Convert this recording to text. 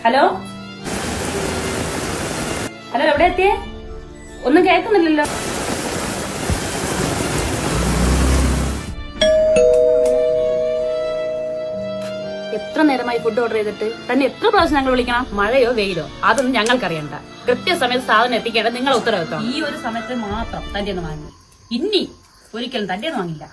Hello hello, എവിടെ എത്തിയേ? ഒന്നും കേൾക്കുന്നില്ലല്ലോ. എത്ര നേരമായി ഫുഡ് ഓർഡർ ചെയ്തിട്ട് തന്നെ എത്ര പ്രാവശ്യം ഞങ്ങൾ വിളിക്കണം? മഴയോ വെയിലോ അതൊന്നും ഞങ്ങൾക്കറിയണ്ട. കൃത്യസമയത്ത് സാധനം എത്തിക്കേണ്ടത് നിങ്ങളെ ഉത്തരവാദിത്തം. ഈ ഒരു സമയത്ത് മാത്രം തന്റെ ഒന്ന് വാങ്ങി. ഇനി ഒരിക്കലും തന്റെ ഒന്നും വാങ്ങില്ല.